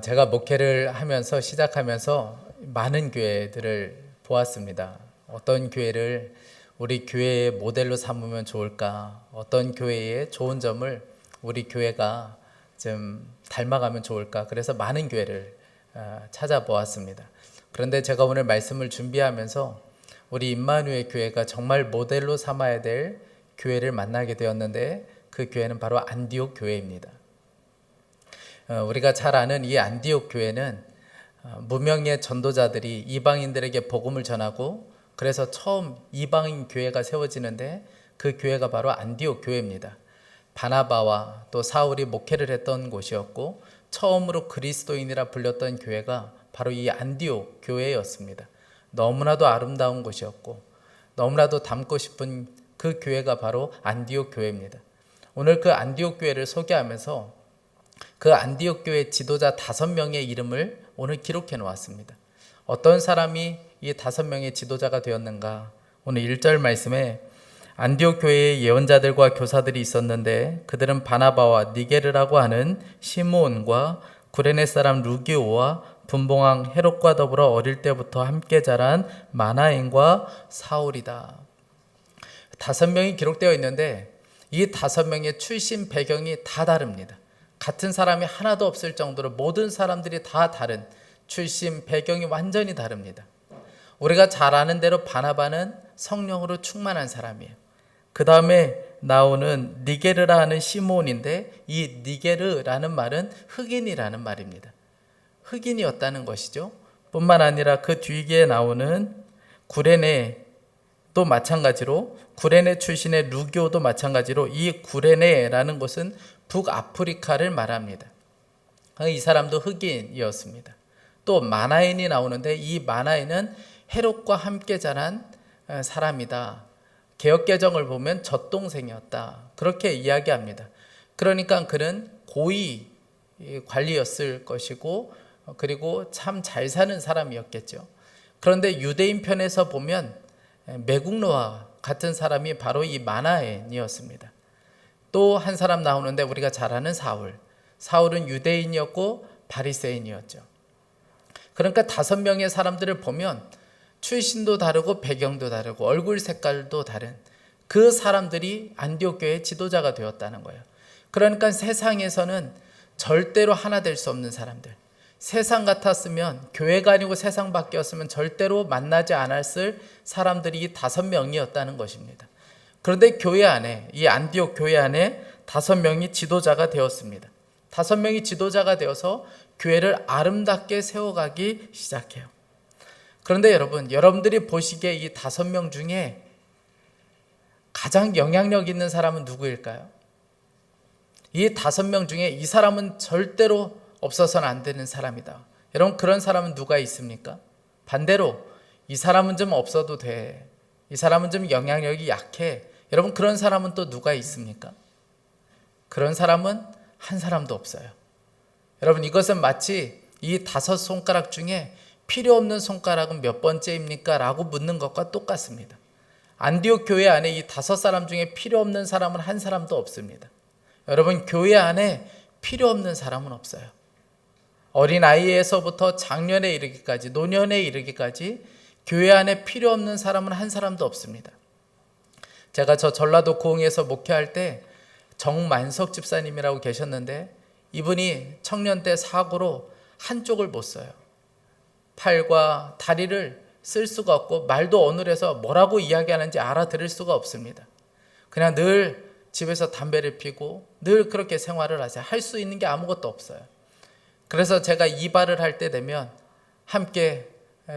제가 목회를 하면서 시작하면서 많은 교회들을 보았습니다. 어떤 교회를 우리 교회의 모델로 삼으면 좋을까? 어떤 교회의 좋은 점을 우리 교회가 좀 닮아가면 좋을까? 그래서 많은 교회를 찾아보았습니다. 그런데 제가 오늘 말씀을 준비하면서 우리 임마누엘 교회가 정말 모델로 삼아야 될 교회를 만나게 되었는데 그 교회는 바로 안디옥 교회입니다. 우리가 잘 아는 이 안디옥 교회는 무명의 전도자들이 이방인들에게 복음을 전하고 그래서 처음 이방인 교회가 세워지는데 그 교회가 바로 안디옥 교회입니다. 바나바와 또 사울이 목회를 했던 곳이었고 처음으로 그리스도인이라 불렸던 교회가 바로 이 안디옥 교회였습니다. 너무나도 아름다운 곳이었고 너무나도 닮고 싶은 그 교회가 바로 안디옥 교회입니다. 오늘 그 안디옥 교회를 소개하면서 그 안디옥 교회 지도자 5명의 이름을 오늘 기록해 놓았습니다. 어떤 사람이 이 5명의 지도자가 되었는가? 오늘 1절 말씀에 안디옥 교회에 예언자들과 교사들이 있었는데 그들은 바나바와 니게르라고 하는 시므온과 구레네 사람 루기오와 분봉왕 헤롯과 더불어 어릴 때부터 함께 자란 마나엔과 사울이다. 5명이 기록되어 있는데 이 5명의 출신 배경이 다 다릅니다. 같은 사람이 하나도 없을 정도로 모든 사람들이 다 다른 출신 배경이 완전히 다릅니다. 우리가 잘 아는 대로 바나바는 성령으로 충만한 사람이에요. 그 다음에 나오는 니게르라 하는 시므온인데 이 니게르라는 말은 흑인이라는 말입니다. 흑인이었다는 것이죠. 뿐만 아니라 그 뒤에 나오는 구레네도 마찬가지로 구레네 출신의 루기오도 마찬가지로 이 구레네라는 곳은 북아프리카를 말합니다. 이 사람도 흑인이었습니다. 또 마나엔이 나오는데 이 마나엔은 헤롯과 함께 자란 사람이다. 개역개정을 보면 젖동생이었다. 그렇게 이야기합니다. 그러니까 그는 고위 관리였을 것이고 그리고 참 잘 사는 사람이었겠죠. 그런데 유대인 편에서 보면 매국노와 같은 사람이 바로 이 마나엔이었습니다. 또 한 사람 나오는데 우리가 잘 아는 사울은 유대인이었고 바리새인이었죠. 그러니까 5명의 사람들을 보면 출신도 다르고 배경도 다르고 얼굴 색깔도 다른 그 사람들이 안디옥 교회의 지도자가 되었다는 거예요. 그러니까 세상에서는 절대로 하나 될 수 없는 사람들, 세상 같았으면 교회가 아니고 세상 밖이었으면 절대로 만나지 않았을 사람들이 이 5명이었다는 것입니다. 그런데 교회 안에 이 안디옥 교회 안에 5명이 지도자가 되었습니다. 5명이 지도자가 되어서 교회를 아름답게 세워가기 시작해요. 그런데 여러분들이 보시기에 이 5명 중에 가장 영향력 있는 사람은 누구일까요? 이 5명 중에 이 사람은 절대로 없어서는 안 되는 사람이다. 여러분 그런 사람은 누가 있습니까? 반대로 이 사람은 좀 없어도 돼. 이 사람은 좀 영향력이 약해. 여러분 그런 사람은 또 누가 있습니까? 그런 사람은 한 사람도 없어요. 여러분 이것은 마치 이 5 손가락 중에 필요 없는 손가락은 몇 번째입니까? 라고 묻는 것과 똑같습니다. 안디옥 교회 안에 이 5 사람 중에 필요 없는 사람은 한 사람도 없습니다. 여러분 교회 안에 필요 없는 사람은 없어요. 어린아이에서부터 장년에 이르기까지 노년에 이르기까지 교회 안에 필요 없는 사람은 한 사람도 없습니다. 제가 저 전라도 고흥에서 목회할 때 정만석 집사님이라고 계셨는데 이분이 청년 때 사고로 한쪽을 못 써요. 팔과 다리를 쓸 수가 없고 말도 어눌해서 뭐라고 이야기하는지 알아들을 수가 없습니다. 그냥 늘 집에서 담배를 피고 늘 그렇게 생활을 하세요. 할 수 있는 게 아무것도 없어요. 그래서 제가 이발을 할 때 되면 함께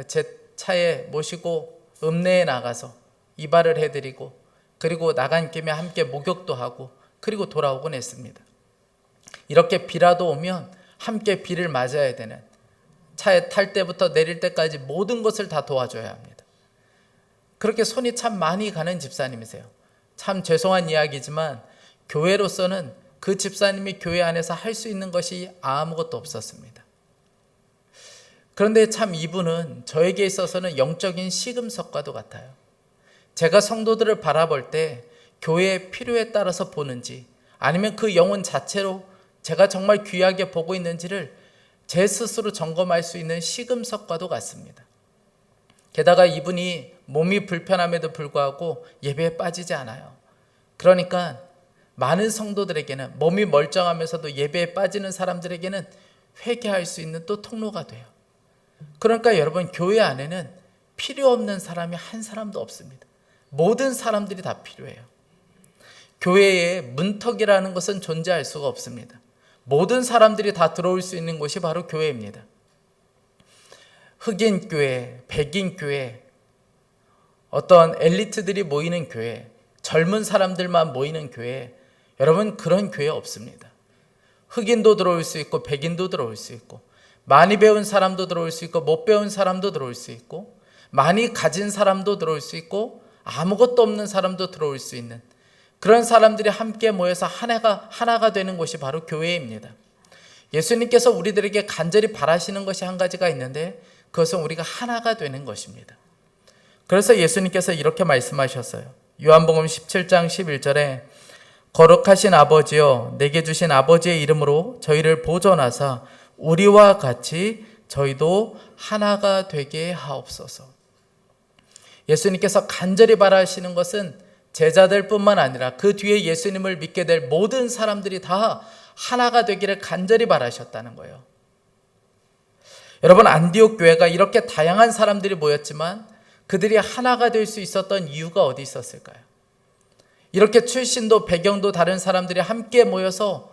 제 차에 모시고 읍내에 나가서 이발을 해드리고 그리고 나간 김에 함께 목욕도 하고 그리고 돌아오곤 했습니다. 이렇게 비라도 오면 함께 비를 맞아야 되는 차에 탈 때부터 내릴 때까지 모든 것을 다 도와줘야 합니다. 그렇게 손이 참 많이 가는 집사님이세요. 참 죄송한 이야기지만 교회로서는 그 집사님이 교회 안에서 할 수 있는 것이 아무것도 없었습니다. 그런데 참 이분은 저에게 있어서는 영적인 시금석과도 같아요. 제가 성도들을 바라볼 때 교회의 필요에 따라서 보는지 아니면 그 영혼 자체로 제가 정말 귀하게 보고 있는지를 제 스스로 점검할 수 있는 시금석과도 같습니다. 게다가 이분이 몸이 불편함에도 불구하고 예배에 빠지지 않아요. 그러니까 많은 성도들에게는, 몸이 멀쩡하면서도 예배에 빠지는 사람들에게는 회개할 수 있는 또 통로가 돼요. 그러니까 여러분, 교회 안에는 필요 없는 사람이 한 사람도 없습니다. 모든 사람들이 다 필요해요. 교회에 문턱이라는 것은 존재할 수가 없습니다. 모든 사람들이 다 들어올 수 있는 곳이 바로 교회입니다. 흑인 교회, 백인 교회, 어떤 엘리트들이 모이는 교회, 젊은 사람들만 모이는 교회, 여러분, 그런 교회 없습니다. 흑인도 들어올 수 있고 백인도 들어올 수 있고, 많이 배운 사람도 들어올 수 있고 못 배운 사람도 들어올 수 있고, 많이 가진 사람도 들어올 수 있고 아무것도 없는 사람도 들어올 수 있는 그런 사람들이 함께 모여서 하나가 되는 곳이 바로 교회입니다. 예수님께서 우리들에게 간절히 바라시는 것이 한 가지가 있는데, 그것은 우리가 하나가 되는 것입니다. 그래서 예수님께서 이렇게 말씀하셨어요. 요한복음 17장 11절에 거룩하신 아버지여, 내게 주신 아버지의 이름으로 저희를 보존하사 우리와 같이 저희도 하나가 되게 하옵소서. 예수님께서 간절히 바라시는 것은 제자들 뿐만 아니라 그 뒤에 예수님을 믿게 될 모든 사람들이 다 하나가 되기를 간절히 바라셨다는 거예요. 여러분, 안디옥 교회가 이렇게 다양한 사람들이 모였지만 그들이 하나가 될 수 있었던 이유가 어디 있었을까요? 이렇게 출신도 배경도 다른 사람들이 함께 모여서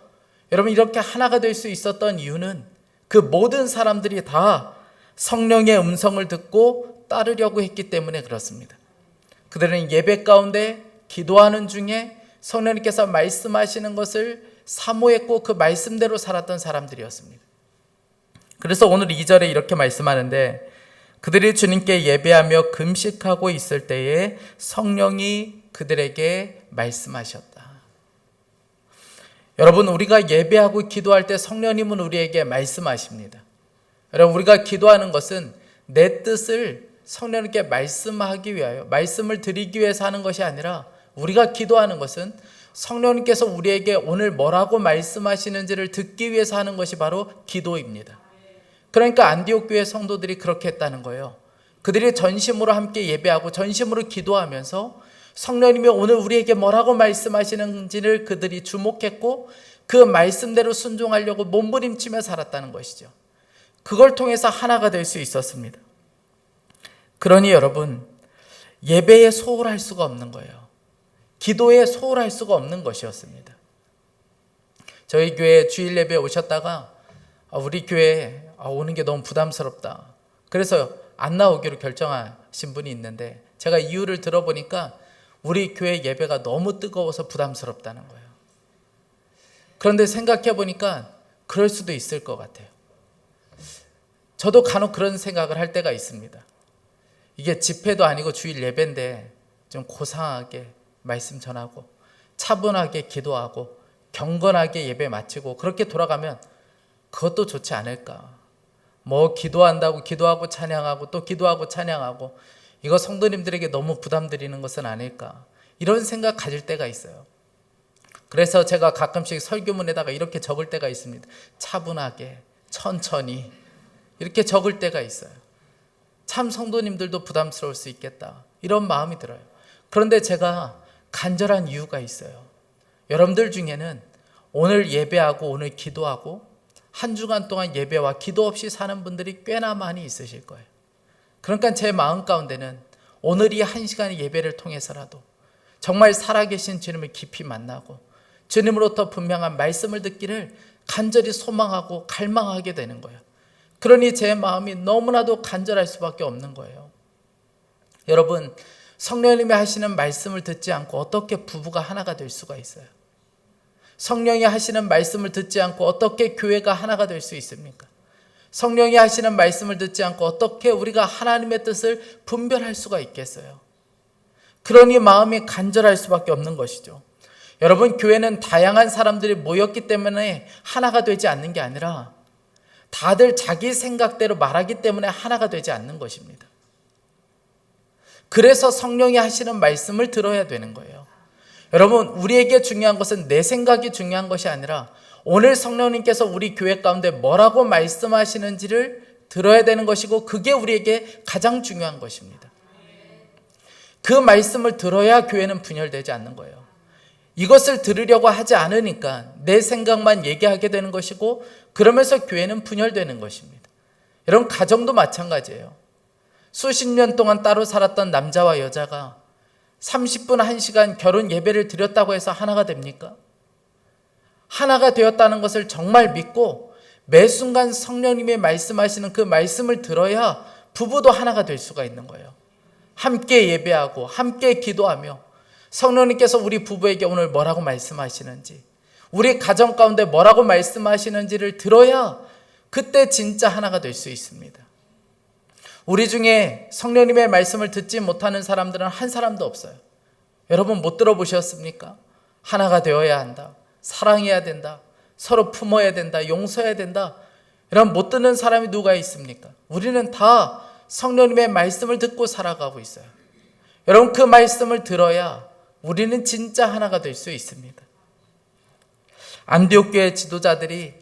여러분 이렇게 하나가 될 수 있었던 이유는 그 모든 사람들이 다 성령의 음성을 듣고 따르려고 했기 때문에 그렇습니다. 그들은 예배 가운데 기도하는 중에 성령님께서 말씀하시는 것을 사모했고 그 말씀대로 살았던 사람들이었습니다. 그래서 오늘 2절에 이렇게 말씀하는데, 그들이 주님께 예배하며 금식하고 있을 때에 성령이 그들에게 말씀하셨다. 여러분, 우리가 예배하고 기도할 때 성령님은 우리에게 말씀하십니다. 여러분, 우리가 기도하는 것은 내 뜻을 성령님께 말씀하기 위하여, 말씀을 드리기 위해서 하는 것이 아니라, 우리가 기도하는 것은 성령님께서 우리에게 오늘 뭐라고 말씀하시는지를 듣기 위해서 하는 것이 바로 기도입니다. 그러니까 안디옥 교회 성도들이 그렇게 했다는 거예요. 그들이 전심으로 함께 예배하고 전심으로 기도하면서 성령님이 오늘 우리에게 뭐라고 말씀하시는지를 그들이 주목했고 그 말씀대로 순종하려고 몸부림치며 살았다는 것이죠. 그걸 통해서 하나가 될 수 있었습니다. 그러니 여러분, 예배에 소홀할 수가 없는 거예요. 기도에 소홀할 수가 없는 것이었습니다. 저희 교회 주일 예배에 오셨다가 우리 교회에 오는 게 너무 부담스럽다, 그래서 안 나오기로 결정하신 분이 있는데, 제가 이유를 들어보니까 우리 교회 예배가 너무 뜨거워서 부담스럽다는 거예요. 그런데 생각해 보니까 그럴 수도 있을 것 같아요. 저도 간혹 그런 생각을 할 때가 있습니다. 이게 집회도 아니고 주일 예배인데 좀 고상하게 말씀 전하고 차분하게 기도하고 경건하게 예배 마치고 그렇게 돌아가면 그것도 좋지 않을까. 뭐 기도한다고 기도하고 찬양하고 또 기도하고 찬양하고 이거 성도님들에게 너무 부담 드리는 것은 아닐까, 이런 생각 가질 때가 있어요. 그래서 제가 가끔씩 설교문에다가 이렇게 적을 때가 있습니다. 차분하게 천천히 이렇게 적을 때가 있어요. 참 성도님들도 부담스러울 수 있겠다, 이런 마음이 들어요. 그런데 제가 간절한 이유가 있어요. 여러분들 중에는 오늘 예배하고 오늘 기도하고 한 주간 동안 예배와 기도 없이 사는 분들이 꽤나 많이 있으실 거예요. 그러니까 제 마음 가운데는 오늘 이 한 시간의 예배를 통해서라도 정말 살아계신 주님을 깊이 만나고 주님으로부터 분명한 말씀을 듣기를 간절히 소망하고 갈망하게 되는 거예요. 그러니 제 마음이 너무나도 간절할 수밖에 없는 거예요. 여러분, 성령님이 하시는 말씀을 듣지 않고 어떻게 부부가 하나가 될 수가 있어요? 성령이 하시는 말씀을 듣지 않고 어떻게 교회가 하나가 될 수 있습니까? 성령이 하시는 말씀을 듣지 않고 어떻게 우리가 하나님의 뜻을 분별할 수가 있겠어요? 그러니 마음이 간절할 수밖에 없는 것이죠. 여러분, 교회는 다양한 사람들이 모였기 때문에 하나가 되지 않는 게 아니라 다들 자기 생각대로 말하기 때문에 하나가 되지 않는 것입니다. 그래서 성령이 하시는 말씀을 들어야 되는 거예요. 여러분, 우리에게 중요한 것은 내 생각이 중요한 것이 아니라 오늘 성령님께서 우리 교회 가운데 뭐라고 말씀하시는지를 들어야 되는 것이고 그게 우리에게 가장 중요한 것입니다. 그 말씀을 들어야 교회는 분열되지 않는 거예요. 이것을 들으려고 하지 않으니까 내 생각만 얘기하게 되는 것이고 그러면서 교회는 분열되는 것입니다. 여러분, 가정도 마찬가지예요. 수십 년 동안 따로 살았던 남자와 여자가 30분 1시간 결혼 예배를 드렸다고 해서 하나가 됩니까? 하나가 되었다는 것을 정말 믿고 매 순간 성령님이 말씀하시는 그 말씀을 들어야 부부도 하나가 될 수가 있는 거예요. 함께 예배하고 함께 기도하며 성령님께서 우리 부부에게 오늘 뭐라고 말씀하시는지, 우리 가정 가운데 뭐라고 말씀하시는지를 들어야 그때 진짜 하나가 될 수 있습니다. 우리 중에 성령님의 말씀을 듣지 못하는 사람들은 한 사람도 없어요. 여러분, 못 들어보셨습니까? 하나가 되어야 한다, 사랑해야 된다, 서로 품어야 된다, 용서해야 된다. 이런 못 듣는 사람이 누가 있습니까? 우리는 다 성령님의 말씀을 듣고 살아가고 있어요. 여러분, 그 말씀을 들어야 우리는 진짜 하나가 될 수 있습니다. 안디옥 교회 지도자들이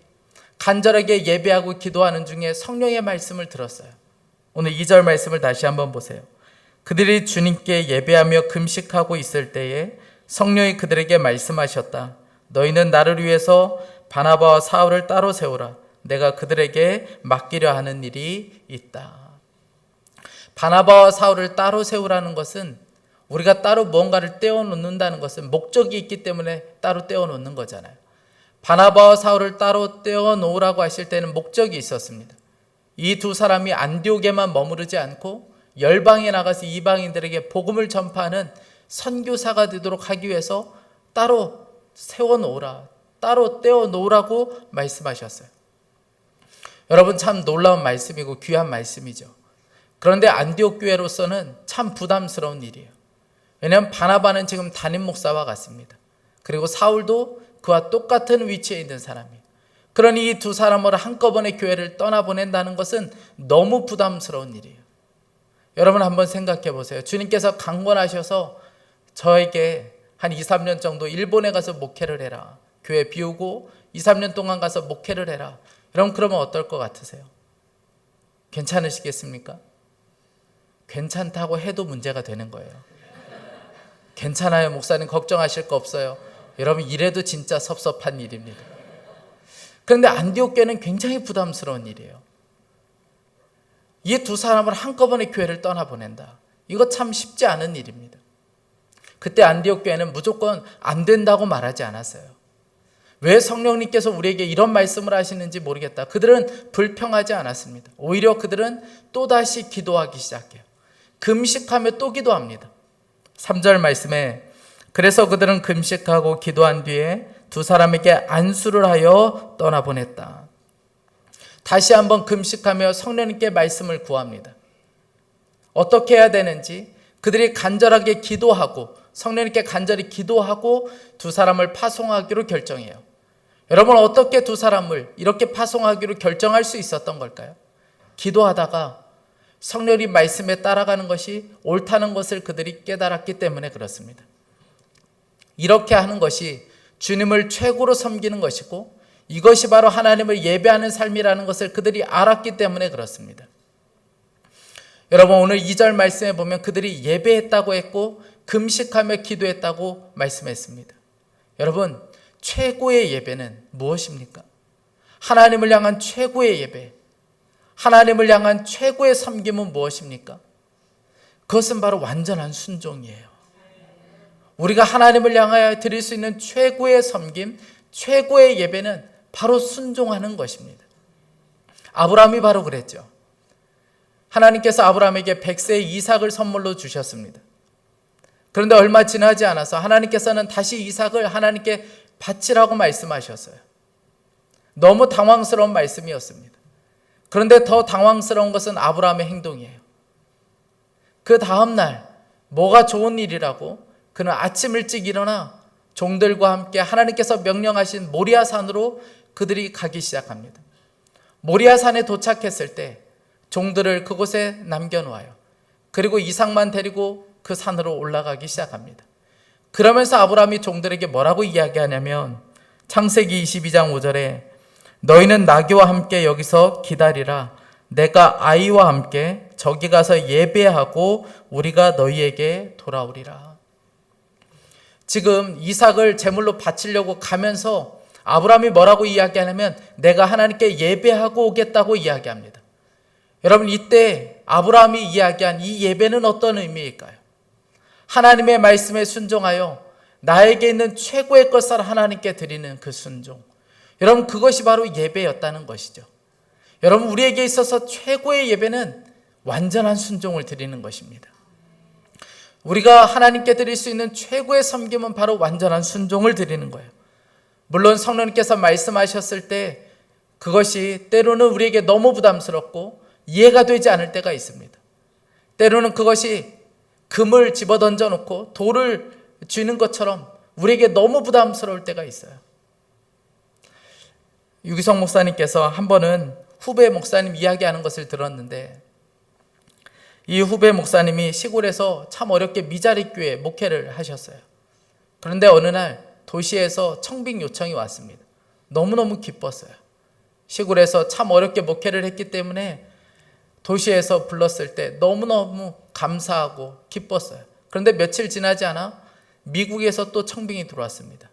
간절하게 예배하고 기도하는 중에 성령의 말씀을 들었어요. 오늘 2절 말씀을 다시 한번 보세요. 그들이 주님께 예배하며 금식하고 있을 때에 성령이 그들에게 말씀하셨다. 너희는 나를 위해서 바나바와 사울을 따로 세우라. 내가 그들에게 맡기려 하는 일이 있다. 바나바와 사울을 따로 세우라는 것은, 우리가 따로 무언가를 떼어놓는다는 것은 목적이 있기 때문에 따로 떼어놓는 거잖아요. 바나바와 사울을 따로 떼어놓으라고 하실 때는 목적이 있었습니다. 이 두 사람이 안디옥에만 머무르지 않고 열방에 나가서 이방인들에게 복음을 전파하는 선교사가 되도록 하기 위해서 따로 세워놓으라, 따로 떼어놓으라고 말씀하셨어요. 여러분, 참 놀라운 말씀이고 귀한 말씀이죠. 그런데 안디옥 교회로서는 참 부담스러운 일이에요. 왜냐하면 바나바는 지금 담임 목사와 같습니다. 그리고 사울도 그와 똑같은 위치에 있는 사람이에요. 그러니 이 두 사람을 한꺼번에 교회를 떠나보낸다는 것은 너무 부담스러운 일이에요. 여러분, 한번 생각해 보세요. 주님께서 강권하셔서 저에게 한 2, 3년 정도 일본에 가서 목회를 해라, 교회 비우고 2, 3년 동안 가서 목회를 해라. 여러분, 그러면 어떨 것 같으세요? 괜찮으시겠습니까? 괜찮다고 해도 문제가 되는 거예요. 괜찮아요, 목사님, 걱정하실 거 없어요. 여러분, 이래도 진짜 섭섭한 일입니다. 그런데 안디옥 교회는 굉장히 부담스러운 일이에요. 이 두 사람을 한꺼번에 교회를 떠나보낸다. 이거 참 쉽지 않은 일입니다. 그때 안디옥 교회는 무조건 안 된다고 말하지 않았어요. 왜 성령님께서 우리에게 이런 말씀을 하시는지 모르겠다. 그들은 불평하지 않았습니다. 오히려 그들은 또다시 기도하기 시작해요. 금식하며 또 기도합니다. 3절 말씀에 그래서 그들은 금식하고 기도한 뒤에 두 사람에게 안수를 하여 떠나보냈다. 다시 한번 금식하며 성령님께 말씀을 구합니다. 어떻게 해야 되는지 그들이 간절하게 기도하고 성령님께 간절히 기도하고 두 사람을 파송하기로 결정해요. 여러분, 어떻게 두 사람을 이렇게 파송하기로 결정할 수 있었던 걸까요? 기도하다가 성령님 말씀에 따라가는 것이 옳다는 것을 그들이 깨달았기 때문에 그렇습니다. 이렇게 하는 것이 주님을 최고로 섬기는 것이고 이것이 바로 하나님을 예배하는 삶이라는 것을 그들이 알았기 때문에 그렇습니다. 여러분, 오늘 2절 말씀에 보면 그들이 예배했다고 했고 금식하며 기도했다고 말씀했습니다. 여러분, 최고의 예배는 무엇입니까? 하나님을 향한 최고의 예배, 하나님을 향한 최고의 섬김은 무엇입니까? 그것은 바로 완전한 순종이에요. 우리가 하나님을 향하여 드릴 수 있는 최고의 섬김, 최고의 예배는 바로 순종하는 것입니다. 아브라함이 바로 그랬죠. 하나님께서 아브라함에게 100세의 이삭을 선물로 주셨습니다. 그런데 얼마 지나지 않아서 하나님께서는 다시 이삭을 하나님께 바치라고 말씀하셨어요. 너무 당황스러운 말씀이었습니다. 그런데 더 당황스러운 것은 아브라함의 행동이에요. 그 다음날 뭐가 좋은 일이라고 그는 아침 일찍 일어나 종들과 함께 하나님께서 명령하신 모리아산으로 그들이 가기 시작합니다. 모리아산에 도착했을 때 종들을 그곳에 남겨놓아요. 그리고 이삭만 데리고 그 산으로 올라가기 시작합니다. 그러면서 아브라함이 종들에게 뭐라고 이야기하냐면 창세기 22장 5절에 너희는 나귀와 함께 여기서 기다리라. 내가 아이와 함께 저기 가서 예배하고 우리가 너희에게 돌아오리라. 지금 이삭을 제물로 바치려고 가면서 아브라함이 뭐라고 이야기하냐면 내가 하나님께 예배하고 오겠다고 이야기합니다. 여러분, 이때 아브라함이 이야기한 이 예배는 어떤 의미일까요? 하나님의 말씀에 순종하여 나에게 있는 최고의 것을 하나님께 드리는 그 순종. 여러분, 그것이 바로 예배였다는 것이죠. 여러분, 우리에게 있어서 최고의 예배는 완전한 순종을 드리는 것입니다. 우리가 하나님께 드릴 수 있는 최고의 섬김은 바로 완전한 순종을 드리는 거예요. 물론 성령님께서 말씀하셨을 때 그것이 때로는 우리에게 너무 부담스럽고 이해가 되지 않을 때가 있습니다. 때로는 그것이 금을 집어 던져 놓고 돌을 쥐는 것처럼 우리에게 너무 부담스러울 때가 있어요. 유기성 목사님께서 한 번은 후배 목사님 이야기하는 것을 들었는데, 이 후배 목사님이 시골에서 참 어렵게 미자리 교회 목회를 하셨어요. 그런데 어느 날 도시에서 청빙 요청이 왔습니다. 너무너무 기뻤어요. 시골에서 참 어렵게 목회를 했기 때문에 도시에서 불렀을 때 너무너무 감사하고 기뻤어요. 그런데 며칠 지나지 않아 미국에서 또 청빙이 들어왔습니다.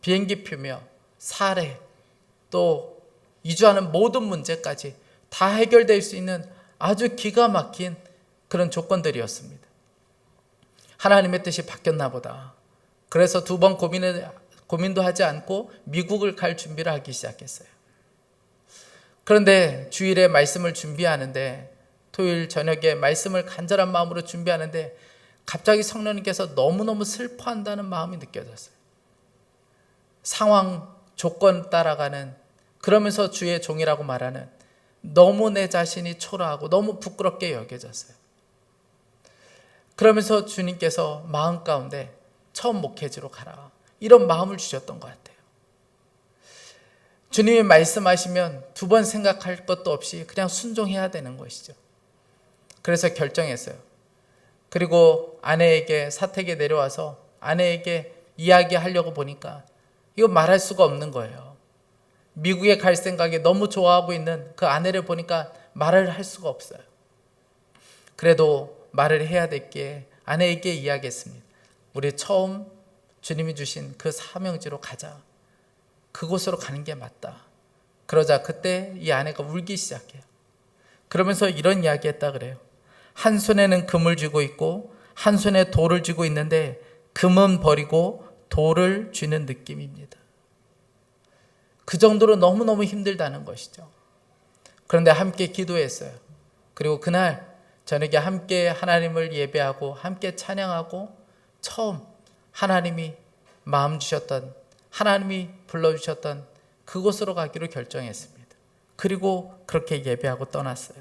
비행기 표며 사례, 또 이주하는 모든 문제까지 다 해결될 수 있는 아주 기가 막힌 그런 조건들이었습니다. 하나님의 뜻이 바뀌었나 보다. 그래서 두 번 고민도 하지 않고 미국을 갈 준비를 하기 시작했어요. 그런데 주일에 말씀을 준비하는데, 토요일 저녁에 말씀을 간절한 마음으로 준비하는데 갑자기 성령님께서 너무너무 슬퍼한다는 마음이 느껴졌어요. 상황, 조건 따라가는, 그러면서 주의 종이라고 말하는, 너무 내 자신이 초라하고 너무 부끄럽게 여겨졌어요. 그러면서 주님께서 마음 가운데 처음 목회지로 가라, 이런 마음을 주셨던 것 같아요. 주님이 말씀하시면 두 번 생각할 것도 없이 그냥 순종해야 되는 것이죠. 그래서 결정했어요. 그리고 아내에게 사택에 내려와서 아내에게 이야기하려고 보니까 이거 말할 수가 없는 거예요. 미국에 갈 생각에 너무 좋아하고 있는 그 아내를 보니까 말을 할 수가 없어요. 그래도 말을 해야 됐기에 아내에게 이야기했습니다. 우리 처음 주님이 주신 그 사명지로 가자. 그곳으로 가는 게 맞다. 그러자 그때 이 아내가 울기 시작해요. 그러면서 이런 이야기 했다 그래요. 한 손에는 금을 쥐고 있고 한 손에 돌을 쥐고 있는데 금은 버리고 돌을 쥐는 느낌입니다. 그 정도로 너무너무 힘들다는 것이죠. 그런데 함께 기도했어요. 그리고 그날 저녁에 함께 하나님을 예배하고 함께 찬양하고 처음 하나님이 마음 주셨던, 하나님이 불러주셨던 그곳으로 가기로 결정했습니다. 그리고 그렇게 예배하고 떠났어요.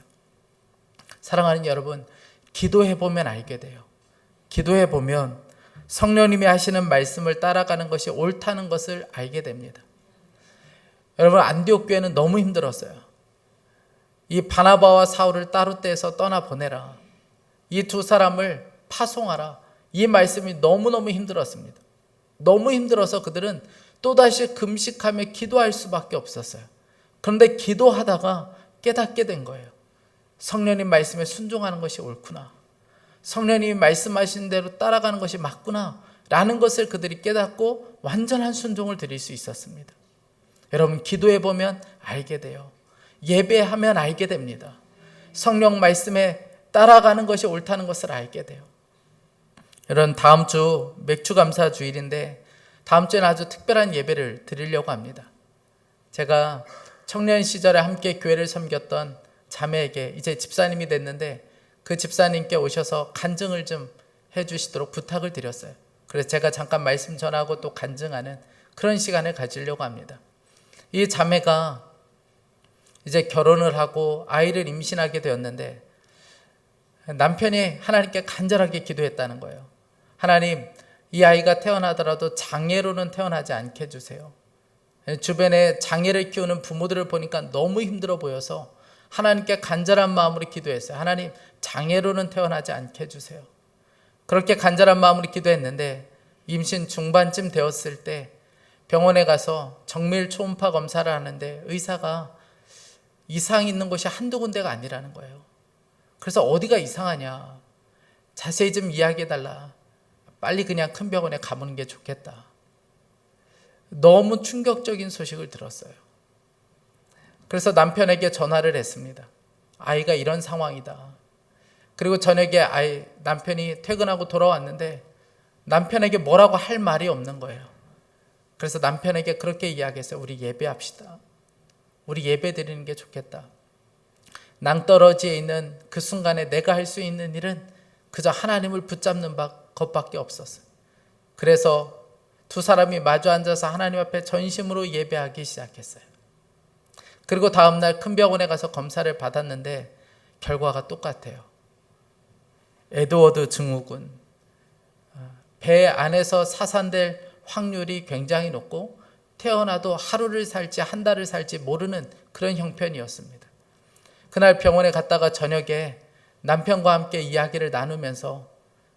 사랑하는 여러분, 기도해보면 알게 돼요. 기도해보면 성령님이 하시는 말씀을 따라가는 것이 옳다는 것을 알게 됩니다. 여러분, 안디옥 교회는 너무 힘들었어요. 이 바나바와 사울을 따로 떼서 떠나보내라, 이 두 사람을 파송하라, 이 말씀이 너무너무 힘들었습니다. 너무 힘들어서 그들은 또다시 금식하며 기도할 수밖에 없었어요. 그런데 기도하다가 깨닫게 된 거예요. 성령님 말씀에 순종하는 것이 옳구나, 성령님이 말씀하신 대로 따라가는 것이 맞구나 라는 것을 그들이 깨닫고 완전한 순종을 드릴 수 있었습니다. 여러분, 기도해보면 알게 돼요. 예배하면 알게 됩니다. 성령 말씀에 따라가는 것이 옳다는 것을 알게 돼요. 여러분, 다음 주 맥주감사 주일인데 다음 주에는 아주 특별한 예배를 드리려고 합니다. 제가 청년 시절에 함께 교회를 섬겼던 자매에게 이제 집사님이 됐는데 그 집사님께 오셔서 간증을 좀 해주시도록 부탁을 드렸어요. 그래서 제가 잠깐 말씀 전하고 또 간증하는 그런 시간을 가지려고 합니다. 이 자매가 이제 결혼을 하고 아이를 임신하게 되었는데 남편이 하나님께 간절하게 기도했다는 거예요. 하나님, 이 아이가 태어나더라도 장애로는 태어나지 않게 해주세요. 주변에 장애를 키우는 부모들을 보니까 너무 힘들어 보여서 하나님께 간절한 마음으로 기도했어요. 하나님, 장애로는 태어나지 않게 해주세요. 그렇게 간절한 마음으로 기도했는데 임신 중반쯤 되었을 때 병원에 가서 정밀 초음파 검사를 하는데 의사가 이상이 있는 곳이 한두 군데가 아니라는 거예요. 그래서 어디가 이상하냐, 자세히 좀 이야기해달라, 빨리 그냥 큰 병원에 가보는 게 좋겠다. 너무 충격적인 소식을 들었어요. 그래서 남편에게 전화를 했습니다. 아이가 이런 상황이다. 그리고 저녁에 남편이 퇴근하고 돌아왔는데 남편에게 뭐라고 할 말이 없는 거예요. 그래서 남편에게 그렇게 이야기했어요. 우리 예배합시다. 우리 예배 드리는 게 좋겠다. 낭떠러지에 있는 그 순간에 내가 할 수 있는 일은 그저 하나님을 붙잡는 것밖에 없었어요. 그래서 두 사람이 마주 앉아서 하나님 앞에 전심으로 예배하기 시작했어요. 그리고 다음날 큰 병원에 가서 검사를 받았는데 결과가 똑같아요. 에드워드 증후군, 배 안에서 사산될 확률이 굉장히 높고 태어나도 하루를 살지 한 달을 살지 모르는 그런 형편이었습니다. 그날 병원에 갔다가 저녁에 남편과 함께 이야기를 나누면서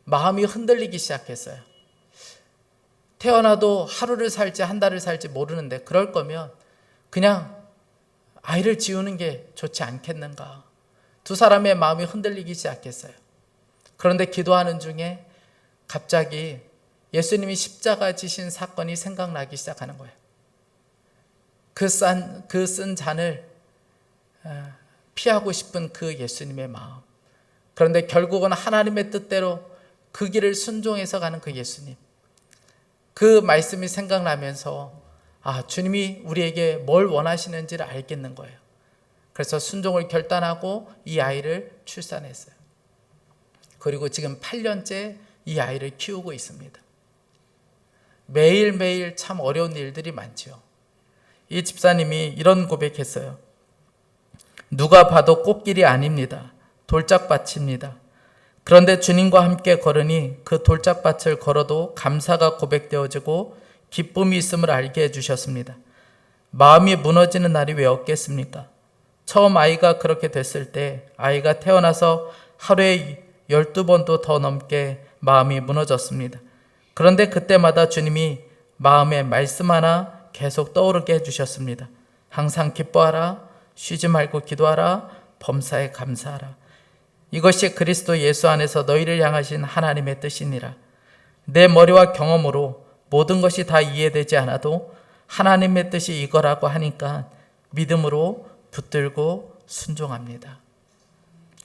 마음이 흔들리기 시작했어요. 태어나도 하루를 살지 한 달을 살지 모르는데 그럴 거면 그냥 아이를 지우는 게 좋지 않겠는가. 두 사람의 마음이 흔들리기 시작했어요. 그런데 기도하는 중에 갑자기 예수님이 십자가 지신 사건이 생각나기 시작하는 거예요. 그 쓴 잔을 피하고 싶은 그 예수님의 마음. 그런데 결국은 하나님의 뜻대로 그 길을 순종해서 가는 그 예수님. 그 말씀이 생각나면서 주님이 우리에게 뭘 원하시는지를 알겠는 거예요. 그래서 순종을 결단하고 이 아이를 출산했어요. 그리고 지금 8년째 이 아이를 키우고 있습니다. 매일매일 참 어려운 일들이 많죠. 이 집사님이 이런 고백했어요. 누가 봐도 꽃길이 아닙니다. 돌짝밭입니다. 그런데 주님과 함께 걸으니 그 돌짝밭을 걸어도 감사가 고백되어지고 기쁨이 있음을 알게 해주셨습니다. 마음이 무너지는 날이 왜 없겠습니까? 처음 아이가 그렇게 됐을 때 아이가 태어나서 하루에 12번도 더 넘게 마음이 무너졌습니다. 그런데 그때마다 주님이 마음에 말씀 하나 계속 떠오르게 해주셨습니다. 항상 기뻐하라, 쉬지 말고 기도하라, 범사에 감사하라. 이것이 그리스도 예수 안에서 너희를 향하신 하나님의 뜻이니라. 내 머리와 경험으로 모든 것이 다 이해되지 않아도 하나님의 뜻이 이거라고 하니까 믿음으로 붙들고 순종합니다.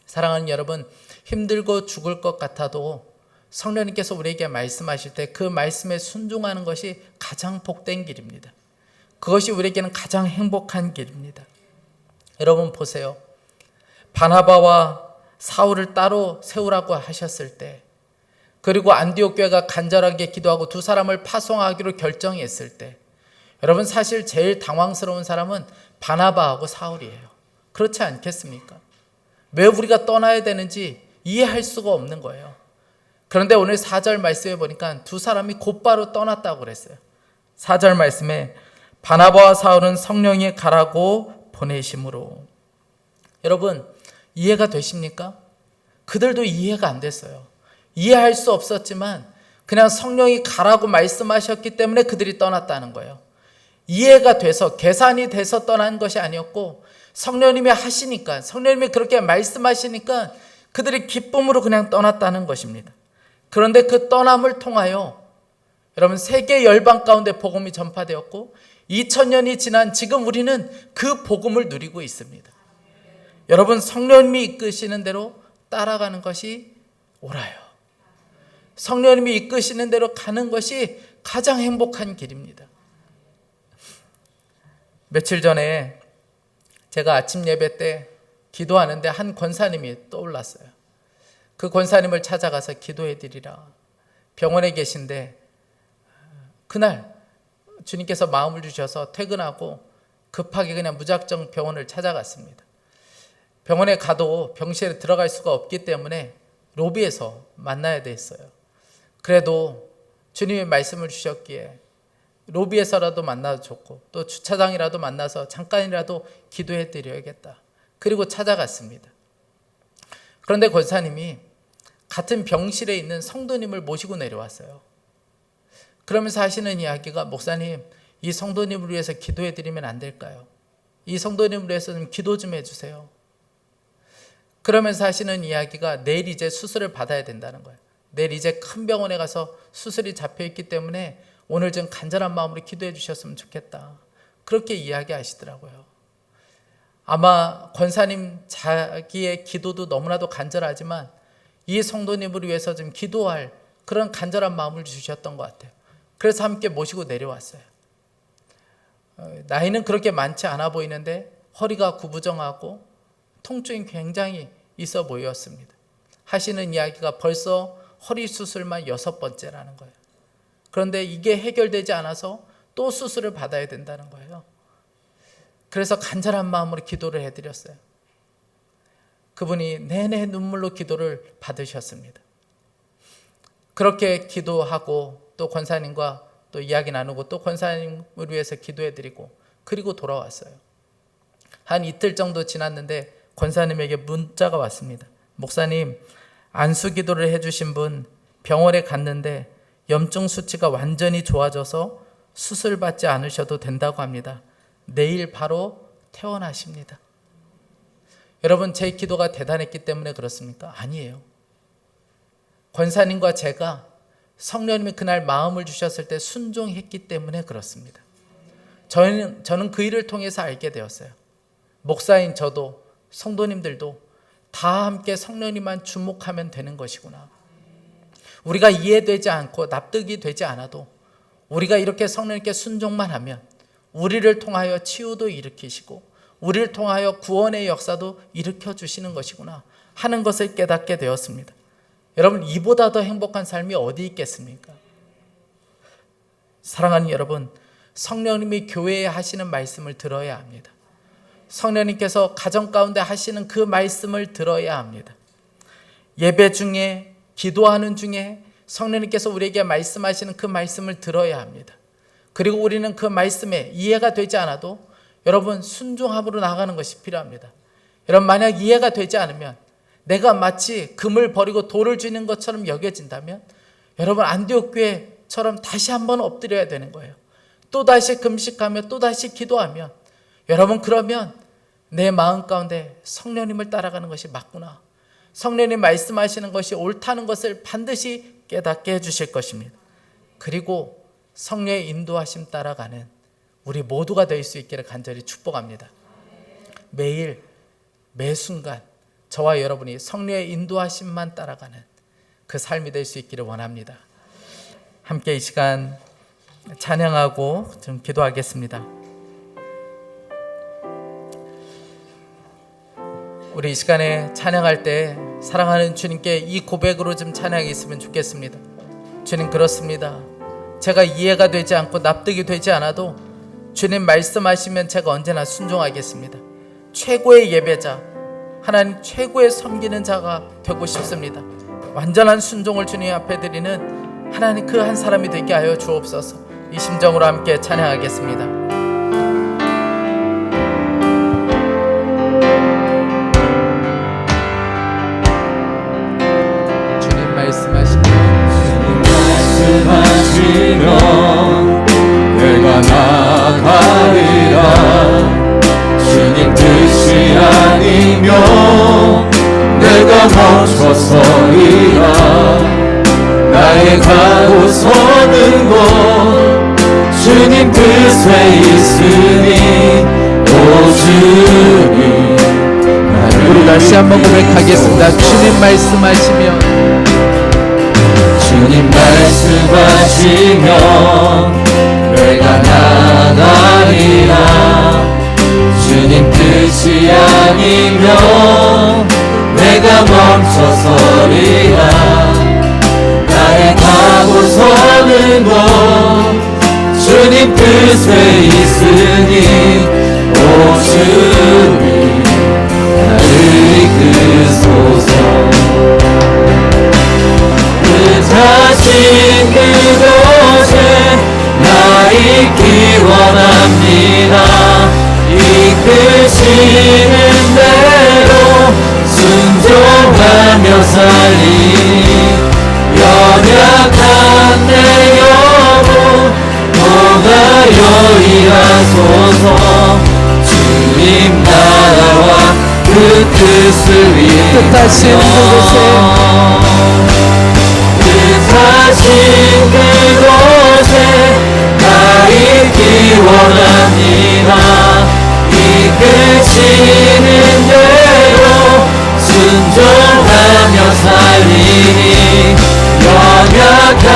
사랑하는 여러분, 힘들고 죽을 것 같아도 성령님께서 우리에게 말씀하실 때 그 말씀에 순종하는 것이 가장 복된 길입니다. 그것이 우리에게는 가장 행복한 길입니다. 여러분 보세요. 바나바와 사울을 따로 세우라고 하셨을 때, 그리고 안디옥 교회가 간절하게 기도하고 두 사람을 파송하기로 결정했을 때, 여러분 사실 제일 당황스러운 사람은 바나바하고 사울이에요. 그렇지 않겠습니까? 왜 우리가 떠나야 되는지 이해할 수가 없는 거예요. 그런데 오늘 4절 말씀에 보니까 두 사람이 곧바로 떠났다고 그랬어요. 4절 말씀에 바나바와 사울은 성령이 가라고 보내심으로. 여러분 이해가 되십니까? 그들도 이해가 안 됐어요. 이해할 수 없었지만 그냥 성령이 가라고 말씀하셨기 때문에 그들이 떠났다는 거예요. 이해가 돼서 계산이 돼서 떠난 것이 아니었고 성령님이 하시니까, 성령님이 그렇게 말씀하시니까 그들이 기쁨으로 그냥 떠났다는 것입니다. 그런데 그 떠남을 통하여 여러분 세계 열방 가운데 복음이 전파되었고 2000년이 지난 지금 우리는 그 복음을 누리고 있습니다. 여러분 성령님이 이끄시는 대로 따라가는 것이 옳아요. 성령님이 이끄시는 대로 가는 것이 가장 행복한 길입니다. 며칠 전에 제가 아침 예배 때 기도하는데 한 권사님이 떠올랐어요. 그 권사님을 찾아가서 기도해 드리라. 병원에 계신데 그날 주님께서 마음을 주셔서 퇴근하고 급하게 그냥 무작정 병원을 찾아갔습니다. 병원에 가도 병실에 들어갈 수가 없기 때문에 로비에서 만나야 됐어요. 그래도 주님의 말씀을 주셨기에 로비에서라도 만나도 좋고 또 주차장이라도 만나서 잠깐이라도 기도해 드려야겠다. 그리고 찾아갔습니다. 그런데 권사님이 같은 병실에 있는 성도님을 모시고 내려왔어요. 그러면서 하시는 이야기가 목사님 이 성도님을 위해서 기도해 드리면 안 될까요? 이 성도님을 위해서 좀 기도 좀 해주세요. 그러면서 하시는 이야기가 내일 이제 수술을 받아야 된다는 거예요. 내일 이제 큰 병원에 가서 수술이 잡혀있기 때문에 오늘 좀 간절한 마음으로 기도해 주셨으면 좋겠다. 그렇게 이야기하시더라고요. 아마 권사님 자기의 기도도 너무나도 간절하지만 이 성도님을 위해서 좀 기도할 그런 간절한 마음을 주셨던 것 같아요. 그래서 함께 모시고 내려왔어요. 나이는 그렇게 많지 않아 보이는데 허리가 구부정하고 통증이 굉장히 있어 보였습니다. 하시는 이야기가 벌써 허리 수술만 6번째라는 거예요. 그런데 이게 해결되지 않아서 또 수술을 받아야 된다는 거예요. 그래서 간절한 마음으로 기도를 해드렸어요. 그분이 내내 눈물로 기도를 받으셨습니다. 그렇게 기도하고 또 권사님과 또 이야기 나누고 또 권사님을 위해서 기도해드리고 그리고 돌아왔어요. 한 이틀 정도 지났는데 권사님에게 문자가 왔습니다. 목사님, 안수 기도를 해주신 분 병원에 갔는데 염증 수치가 완전히 좋아져서 수술 받지 않으셔도 된다고 합니다. 내일 바로 퇴원하십니다. 여러분, 제 기도가 대단했기 때문에 그렇습니까? 아니에요. 권사님과 제가 성령님이 그날 마음을 주셨을 때 순종했기 때문에 그렇습니다. 저는 그 일을 통해서 알게 되었어요. 목사인 저도 성도님들도 다 함께 성령님만 주목하면 되는 것이구나. 우리가 이해되지 않고 납득이 되지 않아도 우리가 이렇게 성령님께 순종만 하면 우리를 통하여 치유도 일으키시고 우리를 통하여 구원의 역사도 일으켜 주시는 것이구나 하는 것을 깨닫게 되었습니다. 여러분, 이보다 더 행복한 삶이 어디 있겠습니까? 사랑하는 여러분, 성령님이 교회에 하시는 말씀을 들어야 합니다. 성령님께서 가정 가운데 하시는 그 말씀을 들어야 합니다. 예배 중에, 기도하는 중에 성령님께서 우리에게 말씀하시는 그 말씀을 들어야 합니다. 그리고 우리는 그 말씀에 이해가 되지 않아도 여러분 순종함으로 나가는 것이 필요합니다. 여러분, 만약 이해가 되지 않으면 내가 마치 금을 버리고 돌을 쥐는 것처럼 여겨진다면 여러분, 안디옥 교회처럼 다시 한번 엎드려야 되는 거예요. 또다시 금식하며 또다시 기도하면 여러분, 그러면 내 마음 가운데 성령님을 따라가는 것이 맞구나, 성령님 말씀하시는 것이 옳다는 것을 반드시 깨닫게 해주실 것입니다. 그리고 성령의 인도하심 따라가는 우리 모두가 될 수 있기를 간절히 축복합니다. 매일 매 순간 저와 여러분이 성령의 인도하심만 따라가는 그 삶이 될 수 있기를 원합니다. 함께 이 시간 찬양하고 좀 기도하겠습니다. 우리 이 시간에 찬양할 때 사랑하는 주님께 이 고백으로 좀 찬양했으면 좋겠습니다. 주님, 그렇습니다. 제가 이해가 되지 않고 납득이 되지 않아도 주님 말씀하시면 제가 언제나 순종하겠습니다. 최고의 예배자, 하나님 최고의 섬기는 자가 되고 싶습니다. 완전한 순종을 주님 앞에 드리는 하나님 그 한 사람이 되게 하여 주옵소서. 이 심정으로 함께 찬양하겠습니다. 말씀하시면 내가 나가리라. 주님 뜻이 아니면 내가 멈춰서리라. 나의 가고 서는 곳 주님 뜻에 있으니 오 주님. 우리 다시 한번 고백하겠습니다. 주님 말씀하시면, 주님 말씀하시면 내가 나가리라. 주님 뜻이 아니면 내가 멈춰서리라. 나의 가고 서는 곳 주님 뜻에 있으니 오 주님 나를 이끄소서. 다신 그곳에 나 있기 원합니다. 이끄시는 대로 순종하며 살리니 연약한 내 영혼 뭐가 뜻을 뜻하신 그곳에 뜻하신 그곳에 나 있기 원합니다. 이끄시는 대로 순종하며 살리니 연약한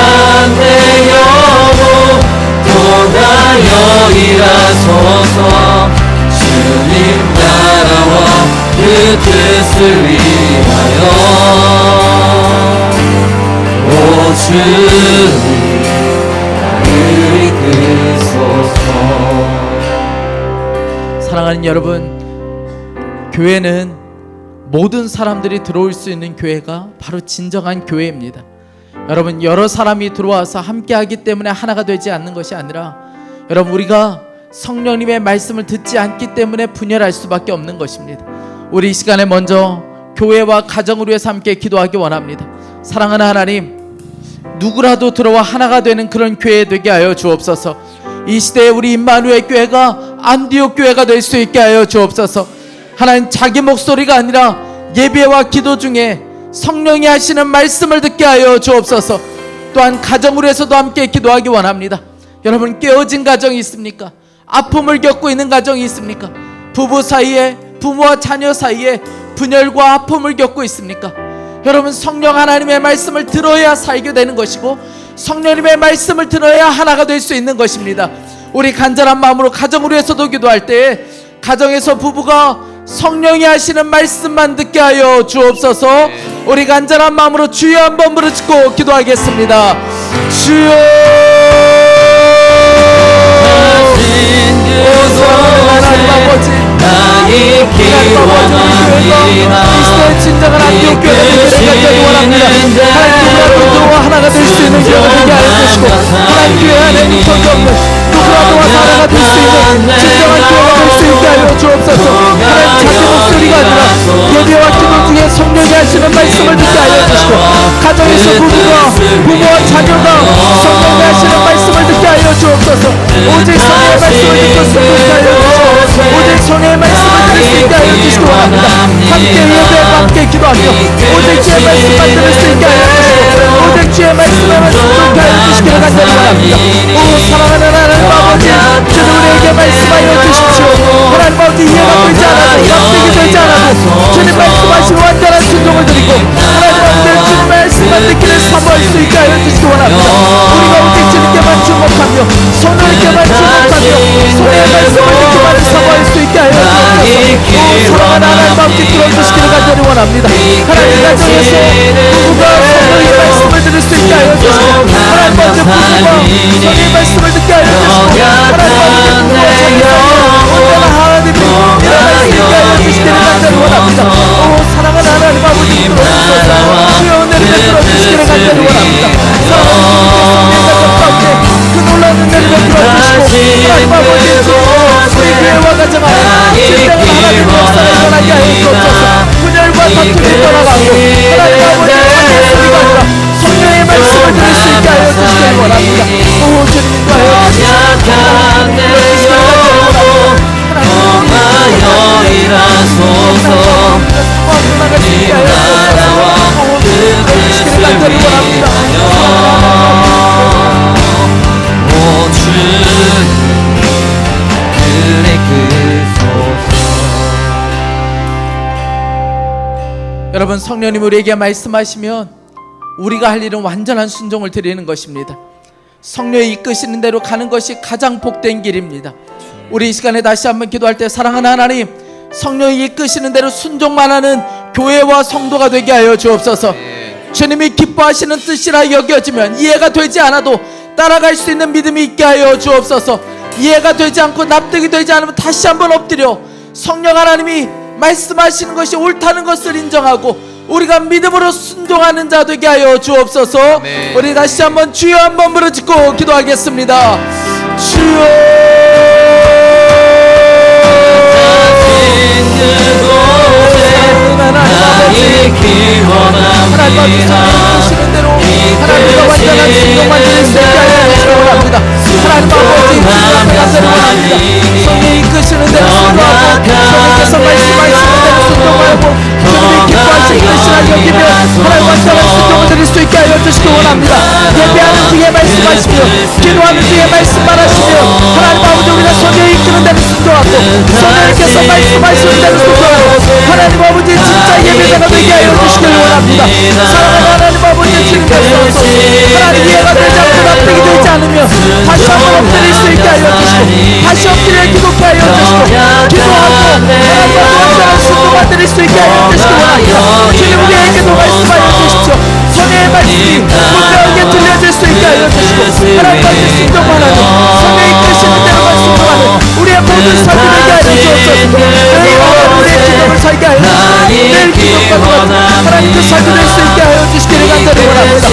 내 영혼 통하여 일하소서. 주님 나라와 그 뜻을 위하여 오 주님 나를 이끄소서. 사랑하는 여러분, 교회는 모든 사람들이 들어올 수 있는 교회가 바로 진정한 교회입니다. 여러분, 여러 사람이 들어와서 함께하기 때문에 하나가 되지 않는 것이 아니라 여러분, 우리가 성령님의 말씀을 듣지 않기 때문에 분열할 수밖에 없는 것입니다. 우리 이 시간에 먼저 교회와 가정을 위해서 함께 기도하기 원합니다. 사랑하는 하나님, 누구라도 들어와 하나가 되는 그런 교회 되게 하여 주옵소서. 이 시대에 우리 임마누엘 교회가 안디옥 교회가 될 수 있게 하여 주옵소서. 하나님, 자기 목소리가 아니라 예배와 기도 중에 성령이 하시는 말씀을 듣게 하여 주옵소서. 또한 가정을 위해서도 함께 기도하기 원합니다. 여러분, 깨어진 가정이 있습니까? 아픔을 겪고 있는 가정이 있습니까? 부부 사이에, 부모와 자녀 사이에 분열과 아픔을 겪고 있습니까? 여러분, 성령 하나님의 말씀을 들어야 살게 되는 것이고 성령님의 말씀을 들어야 하나가 될 수 있는 것입니다. 우리 간절한 마음으로 가정을 위해서도 기도할 때 가정에서 부부가 성령이 하시는 말씀만 듣게 하여 주옵소서. 우리 간절한 마음으로 주여 한번 부르짖고 기도하겠습니다. 주여, 하나님 아버지, 있기 원합니다. 이 시대의 진정한 안디옥 교회가 되기를 원합니다. 하나님, 누구라도 하나가 될 수 있는 교회가 되게 하여 주시고 하나님 교회 안에 무턱이 없는 누구라도 하나가 될 수 있는 진정한 교회가 될 수 있게 하여 주옵소서. 하나님, 자기 목소리가 아니라 예배와 기도 중에 성령이 하시는 말씀을 듣게 하여 주시고 가정에서 부모와 자녀가 성령이 하시는 말씀을 듣게 하여 주옵소서. 오직 성령의 말씀을 듣고 싶게 하여 주시고 오직 성령의 말씀을 들을 수 있게 하여 주시기 원합니다. 함께 예배하고 함께 기도하며 오직 주의 말씀만 들을 수 있게 하여 주시고 오직 주의 말씀만 듣게 하여 주시기를 간절히 원합니다. 오 사랑하는 하나님 아버지, 주는 우리에게 말씀하여 주십시오. 하나님 아버지, 이해가 되지 않아도 납득이 되지 않아도 주님 말씀하신 완전한 순종을 드리고 하나님 아버지, 주님 말씀만 듣기를 사모할 수 있게 하여 주시기 원합니다. 우리가 오직 주님께만 주목하며 성령님께만 주목하며 성령의 말씀을 듣기만 사모할 수 있게 하여 주옵소서. 사랑하는 하나님 아버지, 들어주시기를 간절히 원합니다. 하나님 가정에서 부부가 성령의 말씀을 들을 수 있게 하여 주시고 하나님 아버지, 부부가 성령의 말씀을 듣게 하여 주시고 하나님 아버지, 부부가 자녀가 온전한 하나님의 말씀을 듣게 하여 주시기를 간절히 원합니다. 오 사랑하는 하나님 아버지, 들어주셔서 주여 은혜를 베풀어 주시기를 간절히 원합니다. 사랑하는 성령의 가정 가운데 그 놀라운 은혜를 베풀어 주시고 하나님 아버지, 우리 교회와 가정 안에 진정한 하나님의 역사를 일어나게 하여 주옵소서. 분열과 다툼이 떠나가고 하나님 아버지, 자기의 소리가 아니라 성령의 말씀을 들을 수 있게 하여 주시기를 원합니다. 오 주님 인도하여 주시옵소서. 통하여 일하소서. 주님 나라와 그 뜻을 위하여 오 주님 그의 그소서. 여러분, 성령님 우리에게 말씀하시면 우리가 할 일은 완전한 순종을 드리는 것입니다. 성령이 이끄시는 대로 가는 것이 가장 복된 길입니다. 우리 이 시간에 다시 한번 기도할 때 사랑하는 하나님, 성령이 이끄시는 대로 순종만 하는 교회와 성도가 되게 하여 주옵소서. 주님이 기뻐하시는 뜻이라 여겨지면 이해가 되지 않아도 따라갈 수 있는 믿음이 있게 하여 주옵소서. 이해가 되지 않고 납득이 되지 않으면 다시 한번 엎드려 성령 하나님이 말씀하시는 것이 옳다는 것을 인정하고 우리가 믿음으로 순종하는 자 되게 하여 주옵소서. 우리 다시 한번 주여 한번 부르짖고 기도하겠습니다. 주여, 하나님 아버지, 이끄시는 대로 하나님과 완전한 순종만 드릴 수 있게 하여 주시기 원합니다. 하나님 아버지, 성령이 이끄시는 대로 순종하고 성령께서 말씀하시는 대로 순종하고 있게 하여 주시기 원합니다. 예배하는 중에 말씀하시며 기도하는 중에 말씀만 하시며 하나님 아버지 우리가 성령이 이끄는 대로 순종하고 성령님께서 말씀하시는 대로 순종하고 하나님 아버지 진짜 예배자가 되게 하여 주시길 원합니다. 사랑하는 하나님 아버지 주님께서 하나님 이해가 되지 않고 납득이 되지 않으며 다시 한번 엎드릴 수 있게 하여 주시고 다시 엎드려 기도케 하여 주시고 기도하고 하나님 아버지 순종만 드릴 수 있게 하여 주시기 원합니다. 주님 우리에게도 말씀하여 주십시오. 성령의 말씀이 분명하게 들려질 수 있게 하여 주시고 하나님 아버지 순종만 하는 성령이 이끄시는 대로만 순종하는 우리의 모든 삶이 되게 하여 주옵소서. 매일 우리의 기도를 살게 하여 주시고 매일 기도가 하나님 그 삶이 될 수 있게 하여 주시기를 간절히 원합니다.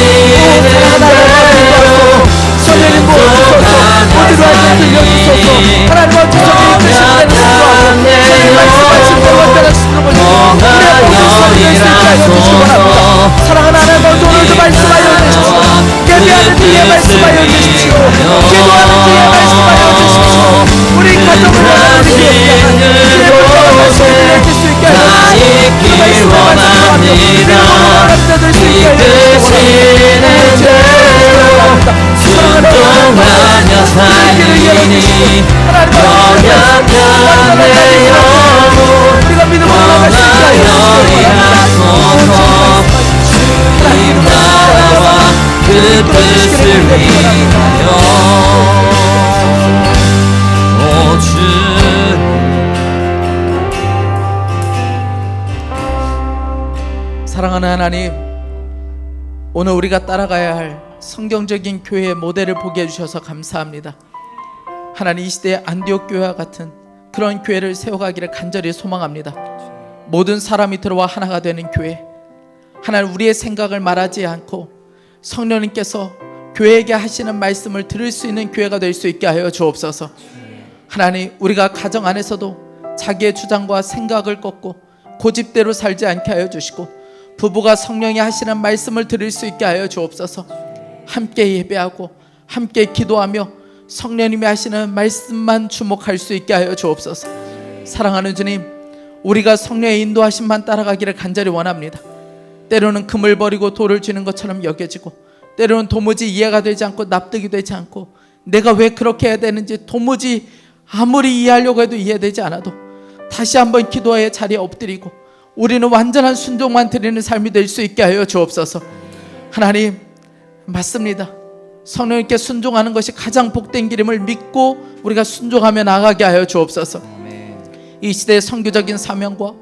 성령님 모여주소서 어디로 할지 들려주소서 하나님 아버지 성령이 이끄시는 대로 순종하고 성령이 말씀하신 대로 완전한 순종을 우리의 모든 삶이 될 수 있게 하여 주시기 원합니다. 사랑하는 하나님 아버지 오늘도 말씀하여 주십시오. 예배하는 뒤에 말씀하여 주십시오. 기도하는 뒤에 말씀하여 주십시오. 우리 가정을 원하는 우리 교회에 주의 말씀을 들려줄 수 있게 하여 주십시오. 그 말씀을 말씀하며 우리를 원하는 자들 수 있게 하여 주십시오. 순종하며 살리니 너약한 내 영혼 우리가 믿음으로 나갈 수 있게 하여 주십시오. 주님 나라와 그 뜻을 위하여 오 주 사랑하는 하나님, 오늘 우리가 따라가야 할 성경적인 교회의 모델을 보게 해주셔서 감사합니다. 하나님 이 시대의 안디옥 교회와 같은 그런 교회를 세워가기를 간절히 소망합니다. 모든 사람이 들어와 하나가 되는 교회, 하나님 우리의 생각을 말하지 않고 성령님께서 교회에게 하시는 말씀을 들을 수 있는 교회가 될 수 있게 하여 주옵소서. 하나님 우리가 가정 안에서도 자기의 주장과 생각을 꺾고 고집대로 살지 않게 하여 주시고 부부가 성령이 하시는 말씀을 들을 수 있게 하여 주옵소서. 함께 예배하고 함께 기도하며 성령님이 하시는 말씀만 주목할 수 있게 하여 주옵소서. 사랑하는 주님, 우리가 성령의 인도하심만 따라가기를 간절히 원합니다. 때로는 금을 버리고 돌을 쥐는 것처럼 여겨지고 때로는 도무지 이해가 되지 않고 납득이 되지 않고 내가 왜 그렇게 해야 되는지 도무지 아무리 이해하려고 해도 이해되지 않아도 다시 한번 기도의 자리에 엎드리고 우리는 완전한 순종만 드리는 삶이 될 수 있게 하여 주옵소서. 하나님 맞습니다. 성령님께 순종하는 것이 가장 복된 길임을 믿고 우리가 순종하며 나아가게 하여 주옵소서. 이 시대의 선교적인 사명과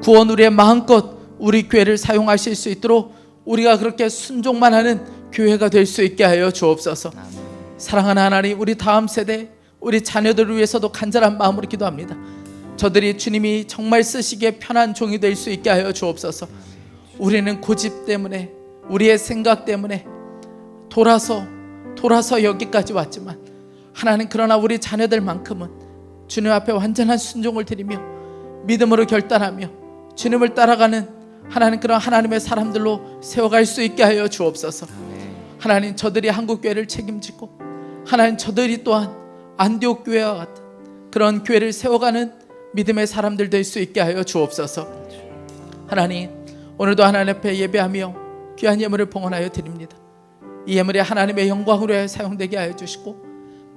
구원 우리의 마음껏 우리 교회를 사용하실 수 있도록 우리가 그렇게 순종만 하는 교회가 될 수 있게 하여 주옵소서. 사랑하는 하나님, 우리 다음 세대 우리 자녀들을 위해서도 간절한 마음으로 기도합니다. 저들이 주님이 정말 쓰시기에 편한 종이 될 수 있게 하여 주옵소서. 우리는 고집 때문에 우리의 생각 때문에 돌아서 여기까지 왔지만 하나님 그러나 우리 자녀들만큼은 주님 앞에 완전한 순종을 드리며 믿음으로 결단하며 주님을 따라가는 하나님 그런 하나님의 사람들로 세워갈 수 있게 하여 주옵소서. 하나님 저들이 한국교회를 책임지고 하나님 저들이 또한 안디옥 교회와 같은 그런 교회를 세워가는 믿음의 사람들 될 수 있게 하여 주옵소서. 하나님 오늘도 하나님 앞에 예배하며 귀한 예물을 봉헌하여 드립니다. 이 예물이 하나님의 영광으로 사용되게 하여 주시고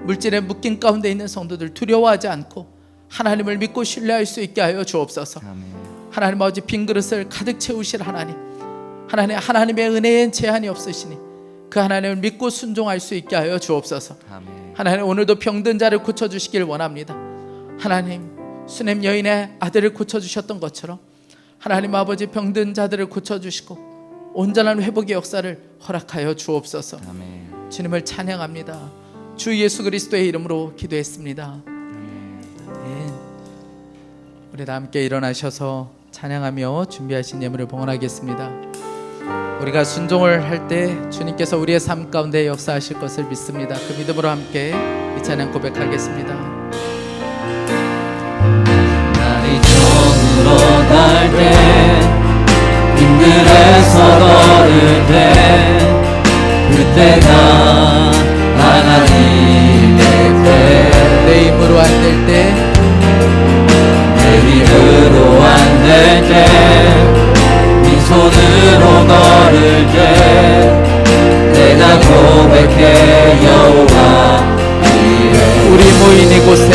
물질의 묶임 가운데 있는 성도들 두려워하지 않고 하나님을 믿고 신뢰할 수 있게 하여 주옵소서. 하나님 아버지 빈 그릇을 가득 채우실 하나님, 하나님의 은혜엔 제한이 없으시니 그 하나님을 믿고 순종할 수 있게 하여 주옵소서. 하나님 오늘도 병든 자를 고쳐주시길 원합니다. 하나님 수냄 여인의 아들을 고쳐주셨던 것처럼 하나님 아버지 병든 자들을 고쳐주시고 온전한 회복의 역사를 허락하여 주옵소서. 주님을 찬양합니다. 주 예수 그리스도의 이름으로 기도했습니다. 우리 다 함께 일어나셔서 찬양하며 준비하신 예물을 봉헌하겠습니다. 우리가 순종을 할 때 주님께서 우리의 삶 가운데 역사하실 것을 믿습니다. 그 믿음으로 함께 이 찬양 고백하겠습니다. 날이 저물어 갈 때 힘들어서 걸을 때 그때가 하나님의 때 내 힘으로 안 될 때 내 힘으로 안 될 때 네 손으로 걸을 때 고백해 여호와 이래 우리 모인 이곳에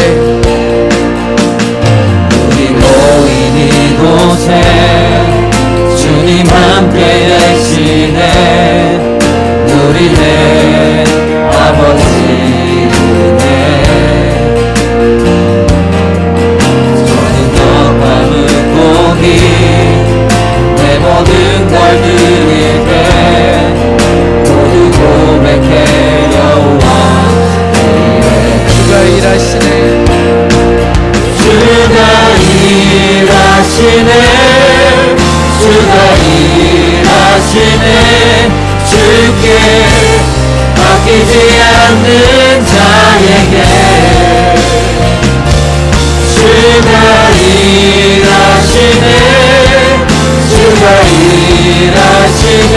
우리 모인 이곳에 주님 함께 계시네 누리네 아버지 은혜 저는 떡과 물고기 내 모든 걸 드릴 때 모두 고백해 여호와 이래 주가 일하시네 주가 일하시네 주가 일하시네 주께 아끼지 않는 자에게 주가 일하시네 주가 일하시네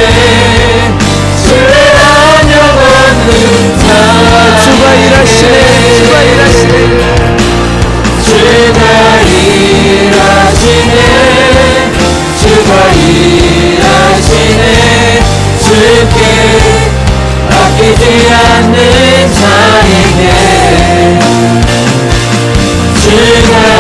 주의 안녕 없는 자 주가 일하시네 주가 일하시네 주가 일하시네 주가 일하시네 주께 아끼지 않는 자에게 주가